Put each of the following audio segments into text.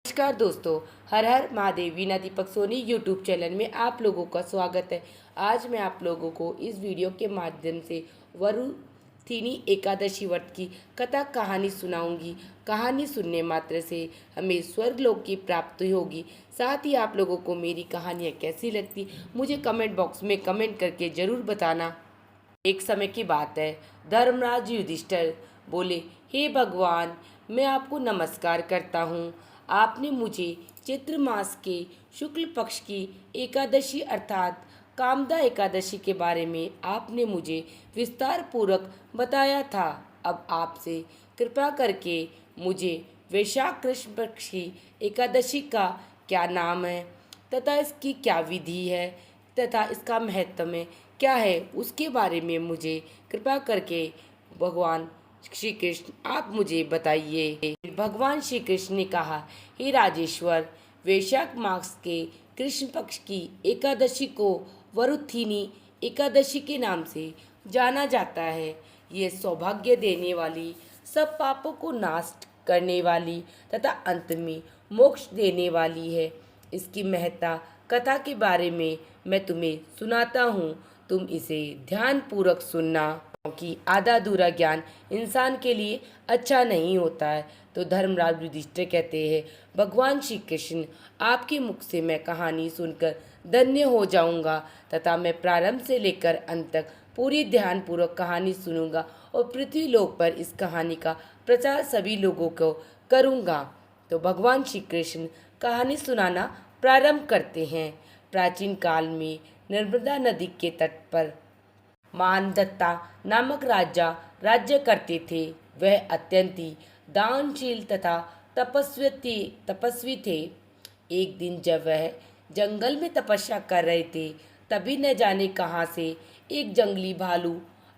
नमस्कार दोस्तों, हर हर Mahadev. Veena Deepak Soni YouTube channel में आप लोगों का स्वागत है। आज मैं आप लोगों को इस वीडियो के माध्यम से वरुथिनी एकादशी व्रत की कथा कहानी सुनाऊंगी। कहानी सुनने मात्र से हमें स्वर्गलोक की प्राप्ति होगी। साथ ही आप लोगों को मेरी कहानियाँ कैसी लगती मुझे कमेंट बॉक्स में कमेंट करके ज़रूर बताना। एक समय की बात है, धर्मराज युधिष्ठिर बोले, हे भगवान, मैं आपको नमस्कार करता हूँ। आपने मुझे चैत्र मास के शुक्ल पक्ष की एकादशी अर्थात कामदा एकादशी के बारे में आपने मुझे विस्तार पूर्वक बताया था। अब आपसे कृपा करके मुझे वैशाख कृष्ण पक्ष की एकादशी का क्या नाम है तथा इसकी क्या विधि है तथा इसका महत्व क्या है उसके बारे में मुझे कृपा करके भगवान श्री कृष्ण आप मुझे बताइए। भगवान श्री कृष्ण ने कहा, हे राजेश्वर, वैशाख मास के कृष्ण पक्ष की एकादशी को वरुथिनी एकादशी के नाम से जाना जाता है। ये सौभाग्य देने वाली, सब पापों को नाश करने वाली तथा अंत में मोक्ष देने वाली है। इसकी महत्ता कथा के बारे में मैं तुम्हें सुनाता हूँ, तुम इसे ध्यान पूर्वक सुनना, क्योंकि आधा अधूरा ज्ञान इंसान के लिए अच्छा नहीं होता है। तो धर्मराज युधिष्ठिर कहते हैं, भगवान श्री कृष्ण, आपके मुख से मैं कहानी सुनकर धन्य हो जाऊंगा तथा मैं प्रारंभ से लेकर अंत तक पूरी ध्यान पूर्वक कहानी सुनूंगा और पृथ्वी लोक पर इस कहानी का प्रचार सभी लोगों को करूंगा। तो भगवान श्री कृष्ण कहानी सुनाना प्रारंभ करते हैं। प्राचीन काल में नर्मदा नदी के तट पर मानदत्ता नामक राजा राज्य करते थे। वह अत्यंत ही दानशील तथा तपस्वी थे। एक दिन जब वह जंगल में तपस्या कर रहे थे, तभी न जाने कहाँ से एक जंगली भालू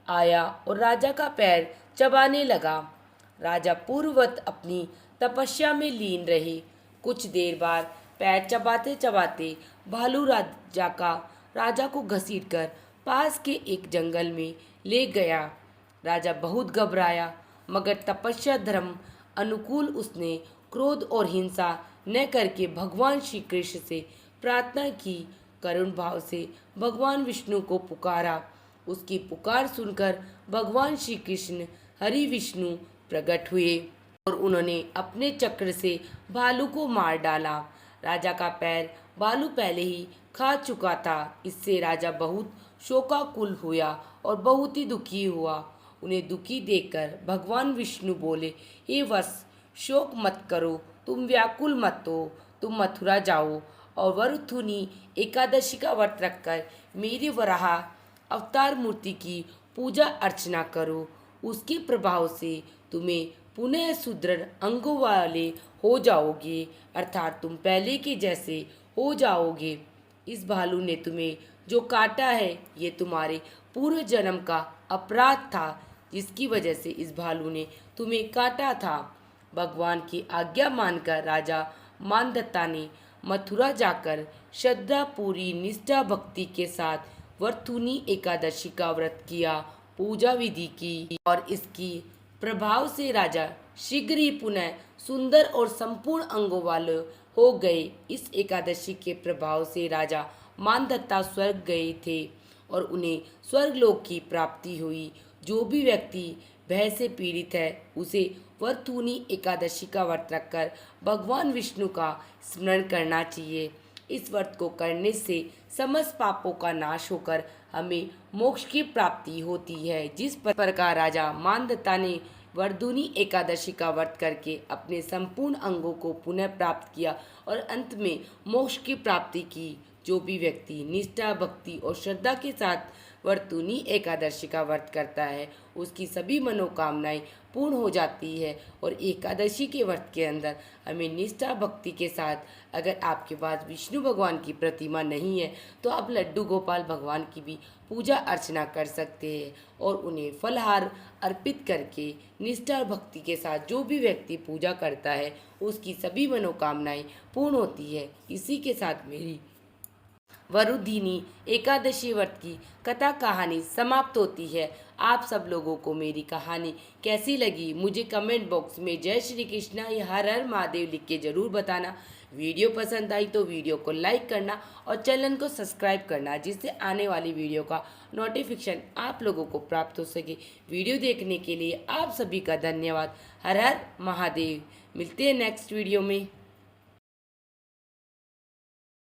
आया और राजा का पैर चबाने लगा। राजा पूर्ववत अपनी तपस्या में लीन रहे। कुछ देर बाद पैर चबाते चबाते भालू राजा को घसीटकर पास के एक जंगल में ले गया। राजा बहुत घबराया, मगर तपस्या धर्म अनुकूल उसने क्रोध और हिंसा न करके भगवान श्री कृष्ण से प्रार्थना की। करुण भाव से भगवान विष्णु को पुकारा। उसकी पुकार सुनकर भगवान श्री कृष्ण हरि विष्णु प्रकट हुए और उन्होंने अपने चक्र से भालू को मार डाला। राजा का पैर भालू पहले ही खा चुका था। इससे राजा बहुत शोकाकुल हुआ और बहुत ही दुखी हुआ। उन्हें दुखी देखकर भगवान विष्णु बोले, हे वत्स, शोक मत करो, तुम व्याकुल मत हो। तुम मथुरा जाओ और वरुथिनी एकादशी का व्रत रखकर मेरी वराह अवतार मूर्ति की पूजा अर्चना करो। उसके प्रभाव से तुम्हें पुनः सुदृढ़ अंगों वाले हो जाओगे, अर्थात तुम पहले के जैसे हो जाओगे। इस भालू ने तुम्हें जो काटा है, ये तुम्हारे पूर्व जन्म का अपराध था, जिसकी वजह से इस भालू ने तुम्हें काटा था। भगवान की आज्ञा मानकर राजा मानदत्ता ने मथुरा जाकर श्रद्धा पूरी निष्ठा भक्ति के साथ वरुथिनी एकादशी का व्रत किया, पूजा विधि की और इसकी प्रभाव से राजा शीघ्र ही पुनः सुंदर और संपूर्ण अंगों वाले हो गए। इस एकादशी के प्रभाव से राजा मानदत्ता स्वर्ग गए थे और उन्हें स्वर्गलोक की प्राप्ति हुई। जो भी व्यक्ति भय से पीड़ित है, उसे वरुथिनी एकादशी का व्रत रखकर भगवान विष्णु का स्मरण करना चाहिए। इस व्रत को करने से समस्त पापों का नाश होकर हमें मोक्ष की प्राप्ति होती है। जिस प्रकार राजा मानदत्ता ने वरुथिनी एकादशी का व्रत करके अपने संपूर्ण अंगों को पुनः प्राप्त किया और अंत में मोक्ष की प्राप्ति की, जो भी व्यक्ति निष्ठा भक्ति और श्रद्धा के साथ वरुथिनी एकादशी का व्रत करता है, उसकी सभी मनोकामनाएं पूर्ण हो जाती है। और एकादशी के व्रत के अंदर हमें निष्ठा भक्ति के साथ, अगर आपके पास विष्णु भगवान की प्रतिमा नहीं है तो आप लड्डू गोपाल भगवान की भी पूजा अर्चना कर सकते हैं और उन्हें फलहार अर्पित करके निष्ठा भक्ति के साथ जो भी व्यक्ति पूजा करता है, उसकी सभी मनोकामनाएं पूर्ण होती है। इसी के साथ मेरी वरुधिनी एकादशी व्रत की कथा कहानी समाप्त होती है। आप सब लोगों को मेरी कहानी कैसी लगी मुझे कमेंट बॉक्स में जय श्री कृष्णा या हर हर महादेव लिख के ज़रूर बताना। वीडियो पसंद आई तो वीडियो को लाइक करना और चैनल को सब्सक्राइब करना, जिससे आने वाली वीडियो का नोटिफिकेशन आप लोगों को प्राप्त हो सके। वीडियो देखने के लिए आप सभी का धन्यवाद। हर हर महादेव। मिलते हैं नेक्स्ट वीडियो में।